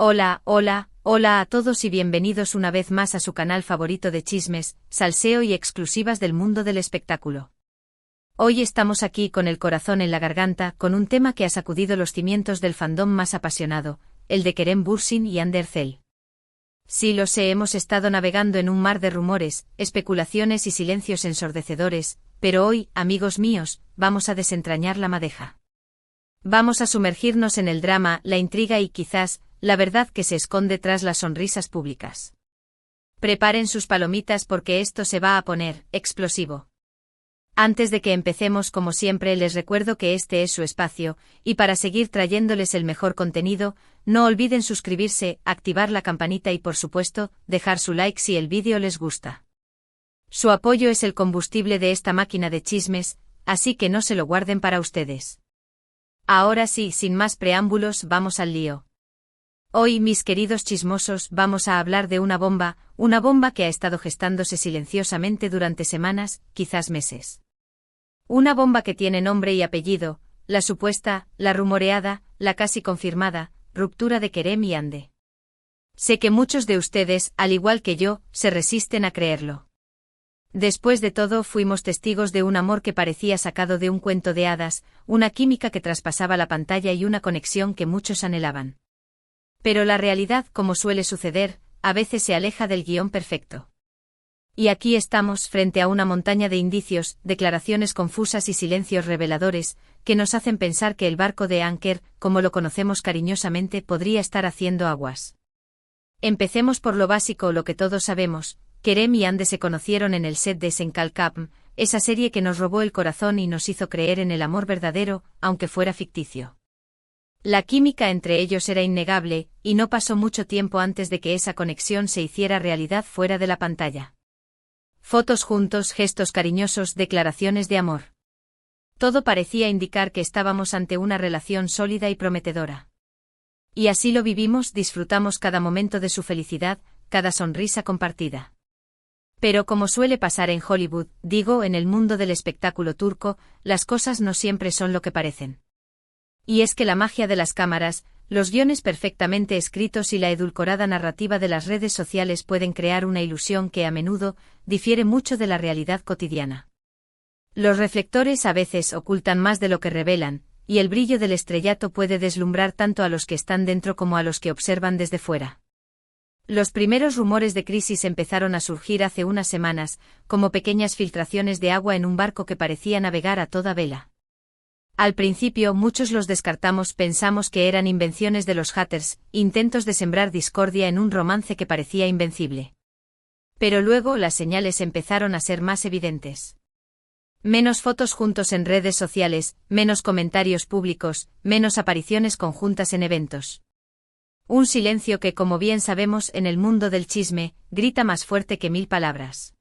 Hola a todos y bienvenidos una vez más a su canal favorito de chismes, salseo y exclusivas del mundo del espectáculo. Hoy estamos aquí con el corazón en la garganta con un tema que ha sacudido los cimientos del fandom más apasionado, el de Kerem Bürsin y Hande Erçel. Sí lo sé, hemos estado navegando en un mar de rumores, especulaciones y silencios ensordecedores, pero hoy, amigos míos, vamos a desentrañar la madeja. Vamos a sumergirnos en el drama, la intriga y quizás, la verdad que se esconde tras las sonrisas públicas. Preparen sus palomitas porque esto se va a poner explosivo. Antes de que empecemos, como siempre, les recuerdo que este es su espacio, y para seguir trayéndoles el mejor contenido, no olviden suscribirse, activar la campanita y por supuesto, dejar su like si el vídeo les gusta. Su apoyo es el combustible de esta máquina de chismes, así que no se lo guarden para ustedes. Ahora sí, sin más preámbulos, vamos al lío. Hoy, mis queridos chismosos, vamos a hablar de una bomba que ha estado gestándose silenciosamente durante semanas, quizás meses. Una bomba que tiene nombre y apellido, la supuesta, la rumoreada, la casi confirmada, ruptura de Kerem y Hande. Sé que muchos de ustedes, al igual que yo, se resisten a creerlo. Después de todo, fuimos testigos de un amor que parecía sacado de un cuento de hadas, una química que traspasaba la pantalla y una conexión que muchos anhelaban. Pero la realidad, como suele suceder, a veces se aleja del guión perfecto. Y aquí estamos, frente a una montaña de indicios, declaraciones confusas y silencios reveladores, que nos hacen pensar que el barco de Anker, como lo conocemos cariñosamente, podría estar haciendo aguas. Empecemos por lo básico, lo que todos sabemos. Kerem y Hande se conocieron en el set de Senkalkapm, esa serie que nos robó el corazón y nos hizo creer en el amor verdadero, aunque fuera ficticio. La química entre ellos era innegable, y no pasó mucho tiempo antes de que esa conexión se hiciera realidad fuera de la pantalla. Fotos juntos, gestos cariñosos, declaraciones de amor. Todo parecía indicar que estábamos ante una relación sólida y prometedora. Y así lo vivimos, disfrutamos cada momento de su felicidad, cada sonrisa compartida. Pero como suele pasar en Hollywood, digo, en el mundo del espectáculo turco, las cosas no siempre son lo que parecen. Y es que la magia de las cámaras, los guiones perfectamente escritos y la edulcorada narrativa de las redes sociales pueden crear una ilusión que a menudo difiere mucho de la realidad cotidiana. Los reflectores a veces ocultan más de lo que revelan, y el brillo del estrellato puede deslumbrar tanto a los que están dentro como a los que observan desde fuera. Los primeros rumores de crisis empezaron a surgir hace unas semanas, como pequeñas filtraciones de agua en un barco que parecía navegar a toda vela. Al principio muchos los descartamos, pensamos que eran invenciones de los haters, intentos de sembrar discordia en un romance que parecía invencible. Pero luego las señales empezaron a ser más evidentes. Menos fotos juntos en redes sociales, menos comentarios públicos, menos apariciones conjuntas en eventos. Un silencio que, como bien sabemos en el mundo del chisme, grita más fuerte que 1000 palabras.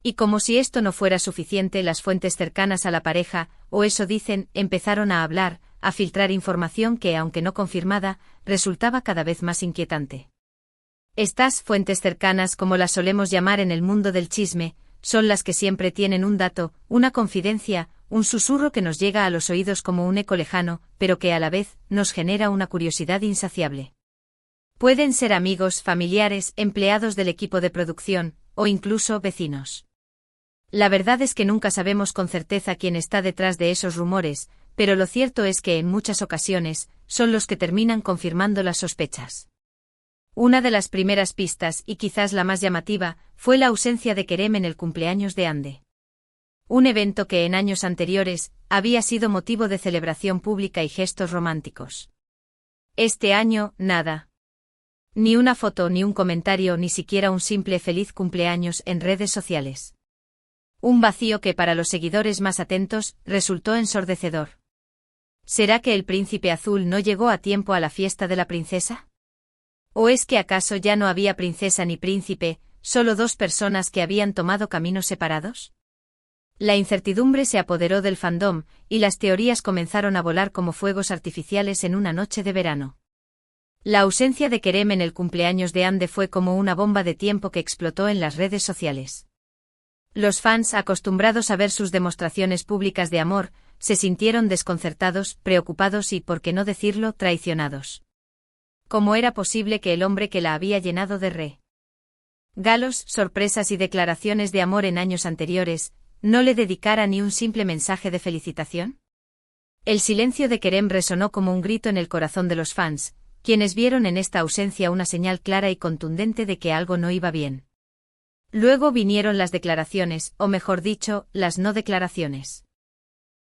Y como si esto no fuera suficiente, las fuentes cercanas a la pareja, o eso dicen, empezaron a hablar, a filtrar información que, aunque no confirmada, resultaba cada vez más inquietante. Estas fuentes cercanas, como las solemos llamar en el mundo del chisme, son las que siempre tienen un dato, una confidencia, un susurro que nos llega a los oídos como un eco lejano, pero que a la vez nos genera una curiosidad insaciable. Pueden ser amigos, familiares, empleados del equipo de producción, o incluso vecinos. La verdad es que nunca sabemos con certeza quién está detrás de esos rumores, pero lo cierto es que en muchas ocasiones, son los que terminan confirmando las sospechas. Una de las primeras pistas, y quizás la más llamativa, fue la ausencia de Kerem en el cumpleaños de Hande. Un evento que en años anteriores, había sido motivo de celebración pública y gestos románticos. Este año, nada. Ni una foto, ni un comentario, ni siquiera un simple feliz cumpleaños en redes sociales. Un vacío que para los seguidores más atentos, resultó ensordecedor. ¿Será que el príncipe azul no llegó a tiempo a la fiesta de la princesa? ¿O es que acaso ya no había princesa ni príncipe, solo dos personas que habían tomado caminos separados? La incertidumbre se apoderó del fandom, y las teorías comenzaron a volar como fuegos artificiales en una noche de verano. La ausencia de Kerem en el cumpleaños de Hande fue como una bomba de tiempo que explotó en las redes sociales. Los fans, acostumbrados a ver sus demostraciones públicas de amor, se sintieron desconcertados, preocupados y, por qué no decirlo, traicionados. ¿Cómo era posible que el hombre que la había llenado de regalos, sorpresas y declaraciones de amor en años anteriores, no le dedicara ni un simple mensaje de felicitación? El silencio de Kerem resonó como un grito en el corazón de los fans, quienes vieron en esta ausencia una señal clara y contundente de que algo no iba bien. Luego vinieron las declaraciones, o mejor dicho, las no declaraciones.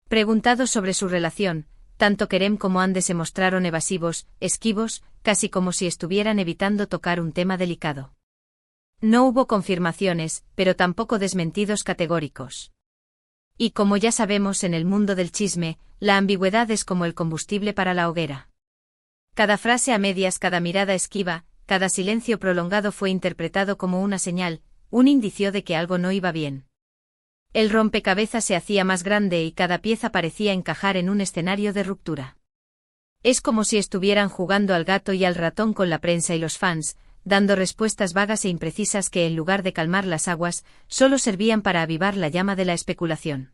Preguntados sobre su relación, tanto Kerem como Hande se mostraron evasivos, esquivos, casi como si estuvieran evitando tocar un tema delicado. No hubo confirmaciones, pero tampoco desmentidos categóricos. Y como ya sabemos en el mundo del chisme, la ambigüedad es como el combustible para la hoguera. Cada frase a medias, cada mirada esquiva, cada silencio prolongado fue interpretado como una señal, un indicio de que algo no iba bien. El rompecabezas se hacía más grande y cada pieza parecía encajar en un escenario de ruptura. Es como si estuvieran jugando al gato y al ratón con la prensa y los fans, dando respuestas vagas e imprecisas que en lugar de calmar las aguas, solo servían para avivar la llama de la especulación.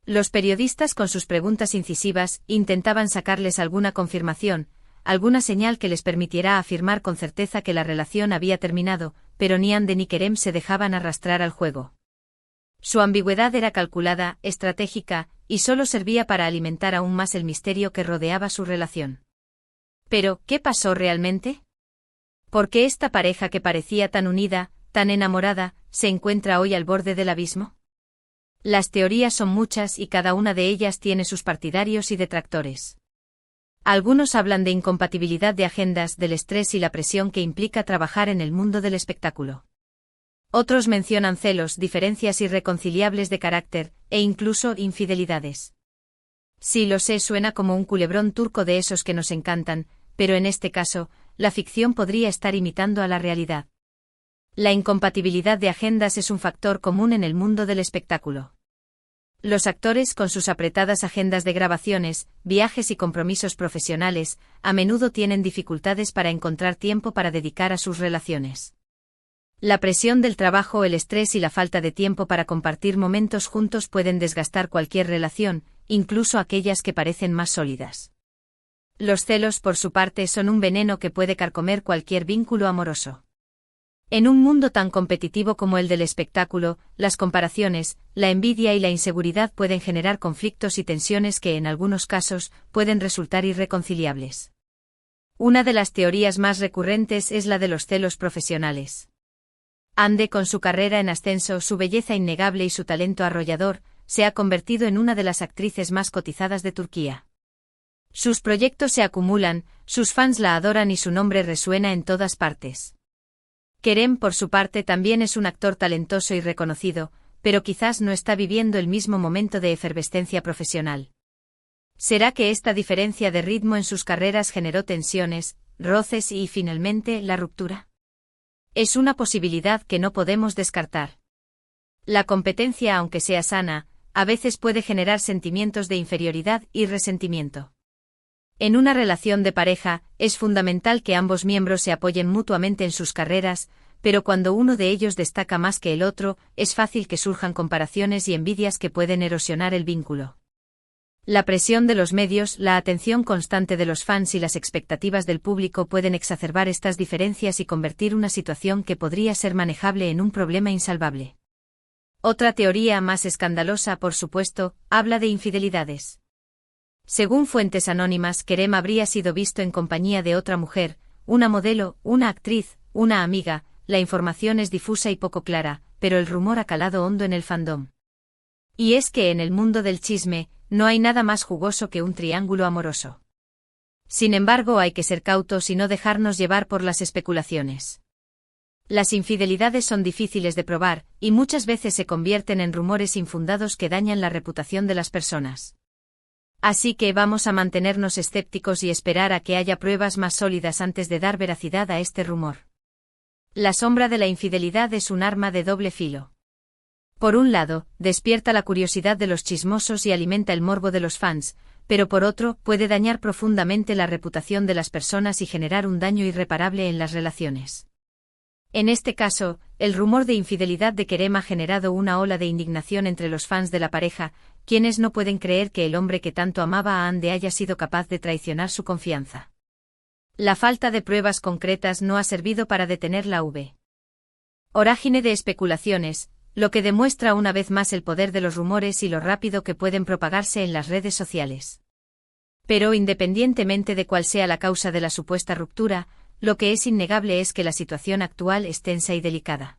Los periodistas con sus preguntas incisivas intentaban sacarles alguna confirmación, alguna señal que les permitiera afirmar con certeza que la relación había terminado, pero ni Hande ni Kerem se dejaban arrastrar al juego. Su ambigüedad era calculada, estratégica, y solo servía para alimentar aún más el misterio que rodeaba su relación. Pero, ¿qué pasó realmente? ¿Por qué esta pareja que parecía tan unida, tan enamorada, se encuentra hoy al borde del abismo? Las teorías son muchas y cada una de ellas tiene sus partidarios y detractores. Algunos hablan de incompatibilidad de agendas, del estrés y la presión que implica trabajar en el mundo del espectáculo. Otros mencionan celos, diferencias irreconciliables de carácter, e incluso infidelidades. Sí, lo sé, suena como un culebrón turco de esos que nos encantan, pero en este caso, la ficción podría estar imitando a la realidad. La incompatibilidad de agendas es un factor común en el mundo del espectáculo. Los actores, con sus apretadas agendas de grabaciones, viajes y compromisos profesionales, a menudo tienen dificultades para encontrar tiempo para dedicar a sus relaciones. La presión del trabajo, el estrés y la falta de tiempo para compartir momentos juntos pueden desgastar cualquier relación, incluso aquellas que parecen más sólidas. Los celos, por su parte, son un veneno que puede carcomer cualquier vínculo amoroso. En un mundo tan competitivo como el del espectáculo, las comparaciones, la envidia y la inseguridad pueden generar conflictos y tensiones que en algunos casos pueden resultar irreconciliables. Una de las teorías más recurrentes es la de los celos profesionales. Hande, con su carrera en ascenso, su belleza innegable y su talento arrollador, se ha convertido en una de las actrices más cotizadas de Turquía. Sus proyectos se acumulan, sus fans la adoran y su nombre resuena en todas partes. Kerem, por su parte, también es un actor talentoso y reconocido, pero quizás no está viviendo el mismo momento de efervescencia profesional. ¿Será que esta diferencia de ritmo en sus carreras generó tensiones, roces y, finalmente, la ruptura? Es una posibilidad que no podemos descartar. La competencia, aunque sea sana, a veces puede generar sentimientos de inferioridad y resentimiento. En una relación de pareja, es fundamental que ambos miembros se apoyen mutuamente en sus carreras, pero cuando uno de ellos destaca más que el otro, es fácil que surjan comparaciones y envidias que pueden erosionar el vínculo. La presión de los medios, la atención constante de los fans y las expectativas del público pueden exacerbar estas diferencias y convertir una situación que podría ser manejable en un problema insalvable. Otra teoría, más escandalosa por supuesto, habla de infidelidades. Según fuentes anónimas, Kerem habría sido visto en compañía de otra mujer, una modelo, una actriz, una amiga. La información es difusa y poco clara, pero el rumor ha calado hondo en el fandom. Y es que en el mundo del chisme, no hay nada más jugoso que un triángulo amoroso. Sin embargo, hay que ser cautos y no dejarnos llevar por las especulaciones. Las infidelidades son difíciles de probar, y muchas veces se convierten en rumores infundados que dañan la reputación de las personas. Así que vamos a mantenernos escépticos y esperar a que haya pruebas más sólidas antes de dar veracidad a este rumor. La sombra de la infidelidad es un arma de doble filo. Por un lado, despierta la curiosidad de los chismosos y alimenta el morbo de los fans, pero por otro, puede dañar profundamente la reputación de las personas y generar un daño irreparable en las relaciones. En este caso, el rumor de infidelidad de Kerem ha generado una ola de indignación entre los fans de la pareja, quienes no pueden creer que el hombre que tanto amaba a Hande haya sido capaz de traicionar su confianza. La falta de pruebas concretas no ha servido para detener la vorágine de especulaciones, lo que demuestra una vez más el poder de los rumores y lo rápido que pueden propagarse en las redes sociales. Pero independientemente de cuál sea la causa de la supuesta ruptura, lo que es innegable es que la situación actual es tensa y delicada.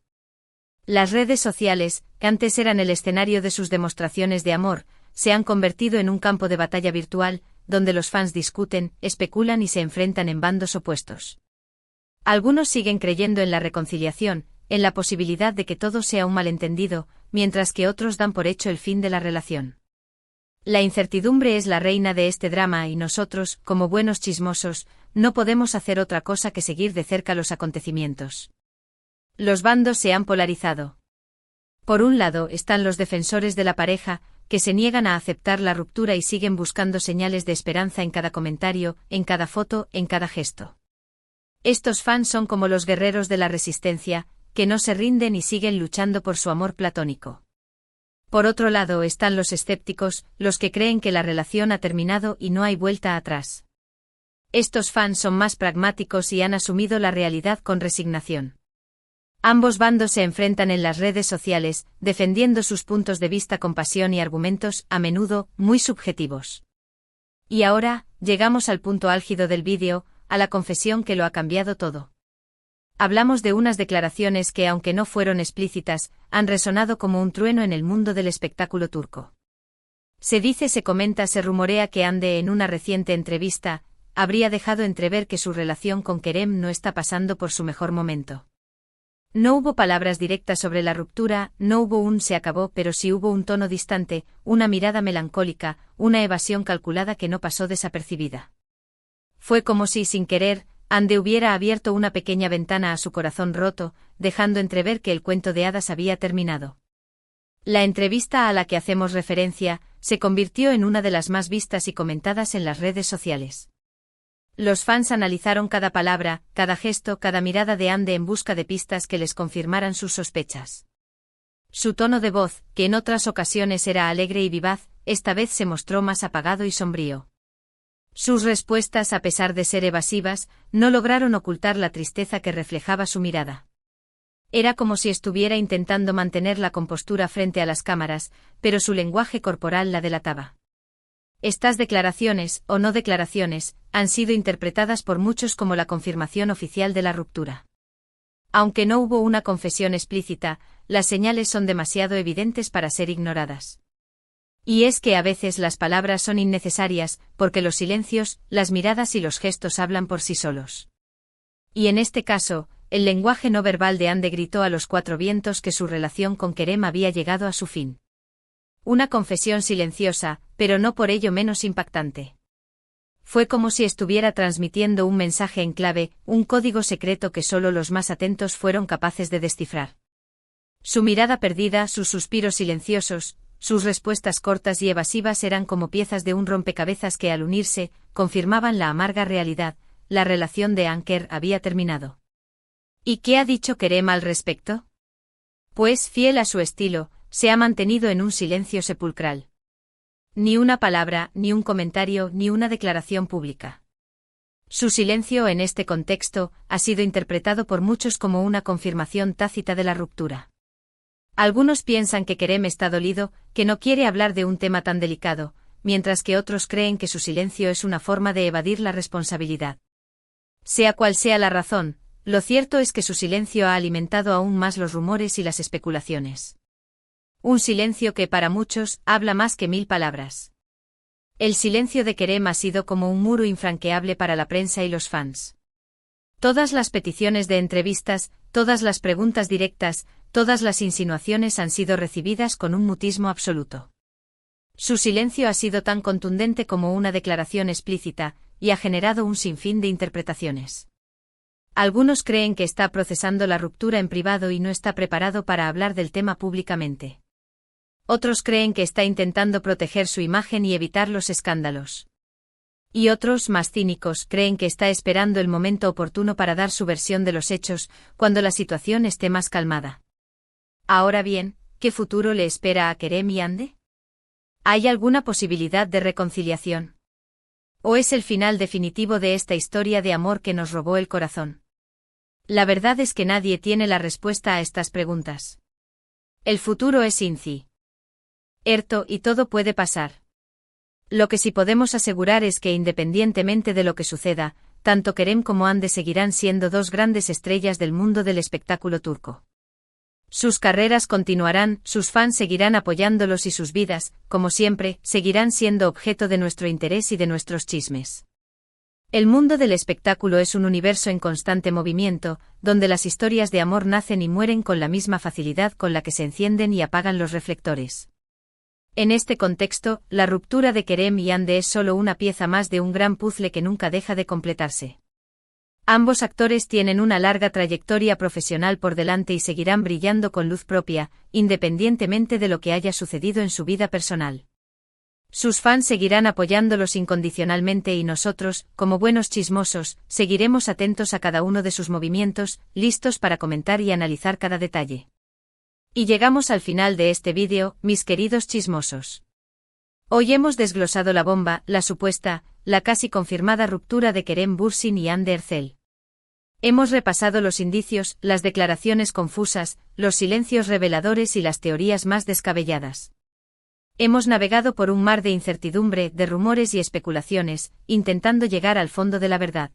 Las redes sociales, que antes eran el escenario de sus demostraciones de amor, se han convertido en un campo de batalla virtual, donde los fans discuten, especulan y se enfrentan en bandos opuestos. Algunos siguen creyendo en la reconciliación, en la posibilidad de que todo sea un malentendido, mientras que otros dan por hecho el fin de la relación. La incertidumbre es la reina de este drama y nosotros, como buenos chismosos, no podemos hacer otra cosa que seguir de cerca los acontecimientos. Los bandos se han polarizado. Por un lado están los defensores de la pareja, que se niegan a aceptar la ruptura y siguen buscando señales de esperanza en cada comentario, en cada foto, en cada gesto. Estos fans son como los guerreros de la resistencia, que no se rinden y siguen luchando por su amor platónico. Por otro lado están los escépticos, los que creen que la relación ha terminado y no hay vuelta atrás. Estos fans son más pragmáticos y han asumido la realidad con resignación. Ambos bandos se enfrentan en las redes sociales, defendiendo sus puntos de vista con pasión y argumentos, a menudo, muy subjetivos. Y ahora, llegamos al punto álgido del vídeo, a la confesión que lo ha cambiado todo. Hablamos de unas declaraciones que, aunque no fueron explícitas, han resonado como un trueno en el mundo del espectáculo turco. Se dice, se comenta, se rumorea que Hande, en una reciente entrevista, habría dejado entrever que su relación con Kerem no está pasando por su mejor momento. No hubo palabras directas sobre la ruptura, no hubo un se acabó, pero sí hubo un tono distante, una mirada melancólica, una evasión calculada que no pasó desapercibida. Fue como si, sin querer, Hande hubiera abierto una pequeña ventana a su corazón roto, dejando entrever que el cuento de hadas había terminado. La entrevista a la que hacemos referencia se convirtió en una de las más vistas y comentadas en las redes sociales. Los fans analizaron cada palabra, cada gesto, cada mirada de Hande en busca de pistas que les confirmaran sus sospechas. Su tono de voz, que en otras ocasiones era alegre y vivaz, esta vez se mostró más apagado y sombrío. Sus respuestas, a pesar de ser evasivas, no lograron ocultar la tristeza que reflejaba su mirada. Era como si estuviera intentando mantener la compostura frente a las cámaras, pero su lenguaje corporal la delataba. Estas declaraciones, o no declaraciones, han sido interpretadas por muchos como la confirmación oficial de la ruptura. Aunque no hubo una confesión explícita, las señales son demasiado evidentes para ser ignoradas. Y es que a veces las palabras son innecesarias, porque los silencios, las miradas y los gestos hablan por sí solos. Y en este caso, el lenguaje no verbal de Hande gritó a los cuatro vientos que su relación con Kerem había llegado a su fin. Una confesión silenciosa, pero no por ello menos impactante. Fue como si estuviera transmitiendo un mensaje en clave, un código secreto que solo los más atentos fueron capaces de descifrar. Su mirada perdida, sus suspiros silenciosos, sus respuestas cortas y evasivas eran como piezas de un rompecabezas que al unirse, confirmaban la amarga realidad: la relación de Anker había terminado. ¿Y qué ha dicho Kerem al respecto? Pues, fiel a su estilo, se ha mantenido en un silencio sepulcral. Ni una palabra, ni un comentario, ni una declaración pública. Su silencio en este contexto ha sido interpretado por muchos como una confirmación tácita de la ruptura. Algunos piensan que Kerem está dolido, que no quiere hablar de un tema tan delicado, mientras que otros creen que su silencio es una forma de evadir la responsabilidad. Sea cual sea la razón, lo cierto es que su silencio ha alimentado aún más los rumores y las especulaciones. Un silencio que para muchos habla más que 1000 palabras. El silencio de Kerem ha sido como un muro infranqueable para la prensa y los fans. Todas las peticiones de entrevistas, todas las preguntas directas, todas las insinuaciones han sido recibidas con un mutismo absoluto. Su silencio ha sido tan contundente como una declaración explícita, y ha generado un sinfín de interpretaciones. Algunos creen que está procesando la ruptura en privado y no está preparado para hablar del tema públicamente. Otros creen que está intentando proteger su imagen y evitar los escándalos. Y otros, más cínicos, creen que está esperando el momento oportuno para dar su versión de los hechos, cuando la situación esté más calmada. Ahora bien, ¿qué futuro le espera a Kerem y Hande? ¿Hay alguna posibilidad de reconciliación? ¿O es el final definitivo de esta historia de amor que nos robó el corazón? La verdad es que nadie tiene la respuesta a estas preguntas. El futuro es incierto y todo puede pasar. Lo que sí podemos asegurar es que independientemente de lo que suceda, tanto Kerem como Hande seguirán siendo dos grandes estrellas del mundo del espectáculo turco. Sus carreras continuarán, sus fans seguirán apoyándolos y sus vidas, como siempre, seguirán siendo objeto de nuestro interés y de nuestros chismes. El mundo del espectáculo es un universo en constante movimiento, donde las historias de amor nacen y mueren con la misma facilidad con la que se encienden y apagan los reflectores. En este contexto, la ruptura de Kerem y Hande es solo una pieza más de un gran puzzle que nunca deja de completarse. Ambos actores tienen una larga trayectoria profesional por delante y seguirán brillando con luz propia, independientemente de lo que haya sucedido en su vida personal. Sus fans seguirán apoyándolos incondicionalmente y nosotros, como buenos chismosos, seguiremos atentos a cada uno de sus movimientos, listos para comentar y analizar cada detalle. Y llegamos al final de este vídeo, mis queridos chismosos. Hoy hemos desglosado la bomba, la supuesta, la casi confirmada ruptura de Kerem Bürsin y Hande Erçel. Hemos repasado los indicios, las declaraciones confusas, los silencios reveladores y las teorías más descabelladas. Hemos navegado por un mar de incertidumbre, de rumores y especulaciones, intentando llegar al fondo de la verdad.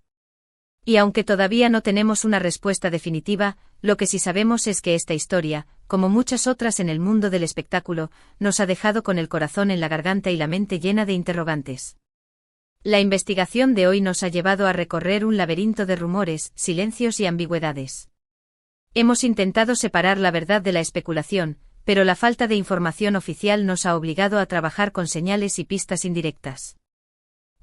Y aunque todavía no tenemos una respuesta definitiva, lo que sí sabemos es que esta historia, como muchas otras en el mundo del espectáculo, nos ha dejado con el corazón en la garganta y la mente llena de interrogantes. La investigación de hoy nos ha llevado a recorrer un laberinto de rumores, silencios y ambigüedades. Hemos intentado separar la verdad de la especulación, pero la falta de información oficial nos ha obligado a trabajar con señales y pistas indirectas.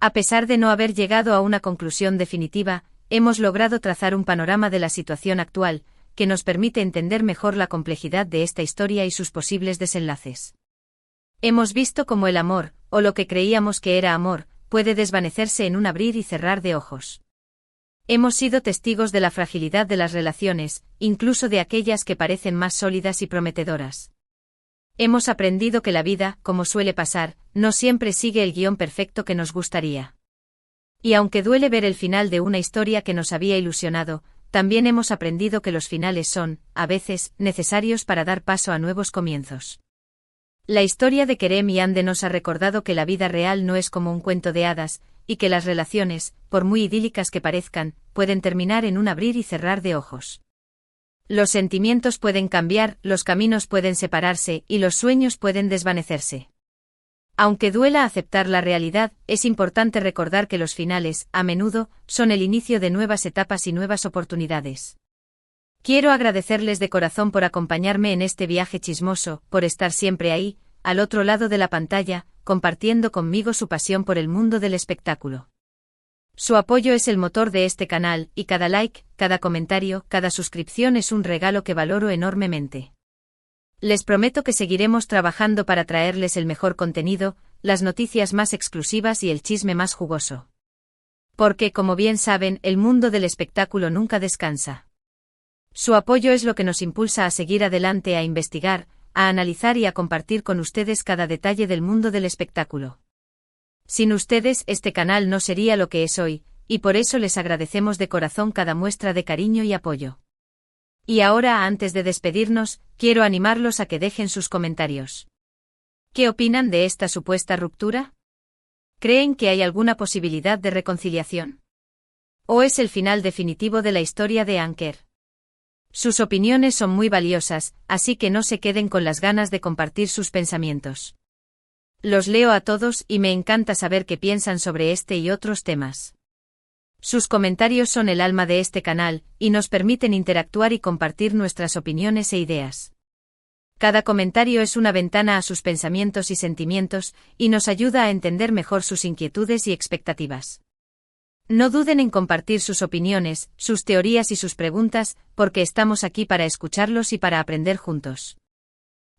A pesar de no haber llegado a una conclusión definitiva, hemos logrado trazar un panorama de la situación actual, que nos permite entender mejor la complejidad de esta historia y sus posibles desenlaces. Hemos visto cómo el amor, o lo que creíamos que era amor, puede desvanecerse en un abrir y cerrar de ojos. Hemos sido testigos de la fragilidad de las relaciones, incluso de aquellas que parecen más sólidas y prometedoras. Hemos aprendido que la vida, como suele pasar, no siempre sigue el guión perfecto que nos gustaría. Y aunque duele ver el final de una historia que nos había ilusionado, también hemos aprendido que los finales son, a veces, necesarios para dar paso a nuevos comienzos. La historia de Kerem y Hande nos ha recordado que la vida real no es como un cuento de hadas, y que las relaciones, por muy idílicas que parezcan, pueden terminar en un abrir y cerrar de ojos. Los sentimientos pueden cambiar, los caminos pueden separarse y los sueños pueden desvanecerse. Aunque duela aceptar la realidad, es importante recordar que los finales, a menudo, son el inicio de nuevas etapas y nuevas oportunidades. Quiero agradecerles de corazón por acompañarme en este viaje chismoso, por estar siempre ahí, al otro lado de la pantalla, compartiendo conmigo su pasión por el mundo del espectáculo. Su apoyo es el motor de este canal, y cada like, cada comentario, cada suscripción es un regalo que valoro enormemente. Les prometo que seguiremos trabajando para traerles el mejor contenido, las noticias más exclusivas y el chisme más jugoso. Porque, como bien saben, el mundo del espectáculo nunca descansa. Su apoyo es lo que nos impulsa a seguir adelante, a investigar, a analizar y a compartir con ustedes cada detalle del mundo del espectáculo. Sin ustedes, este canal no sería lo que es hoy, y por eso les agradecemos de corazón cada muestra de cariño y apoyo. Y ahora, antes de despedirnos, quiero animarlos a que dejen sus comentarios. ¿Qué opinan de esta supuesta ruptura? ¿Creen que hay alguna posibilidad de reconciliación? ¿O es el final definitivo de la historia de Anker? Sus opiniones son muy valiosas, así que no se queden con las ganas de compartir sus pensamientos. Los leo a todos y me encanta saber qué piensan sobre este y otros temas. Sus comentarios son el alma de este canal, y nos permiten interactuar y compartir nuestras opiniones e ideas. Cada comentario es una ventana a sus pensamientos y sentimientos, y nos ayuda a entender mejor sus inquietudes y expectativas. No duden en compartir sus opiniones, sus teorías y sus preguntas, porque estamos aquí para escucharlos y para aprender juntos.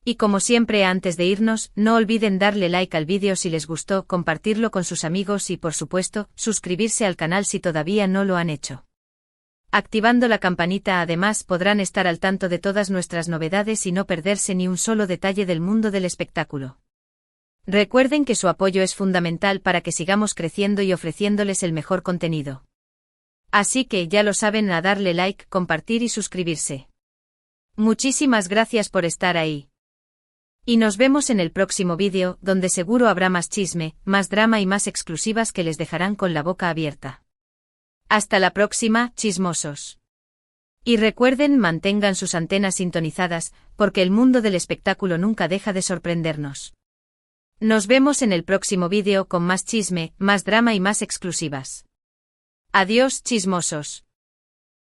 Y como siempre, antes de irnos, no olviden darle like al vídeo si les gustó, compartirlo con sus amigos y, por supuesto, suscribirse al canal si todavía no lo han hecho. Activando la campanita, además, podrán estar al tanto de todas nuestras novedades y no perderse ni un solo detalle del mundo del espectáculo. Recuerden que su apoyo es fundamental para que sigamos creciendo y ofreciéndoles el mejor contenido. Así que ya lo saben, a darle like, compartir y suscribirse. Muchísimas gracias por estar ahí. Y nos vemos en el próximo vídeo, donde seguro habrá más chisme, más drama y más exclusivas que les dejarán con la boca abierta. Hasta la próxima, chismosos. Y recuerden, mantengan sus antenas sintonizadas, porque el mundo del espectáculo nunca deja de sorprendernos. Nos vemos en el próximo vídeo con más chisme, más drama y más exclusivas. Adiós, chismosos.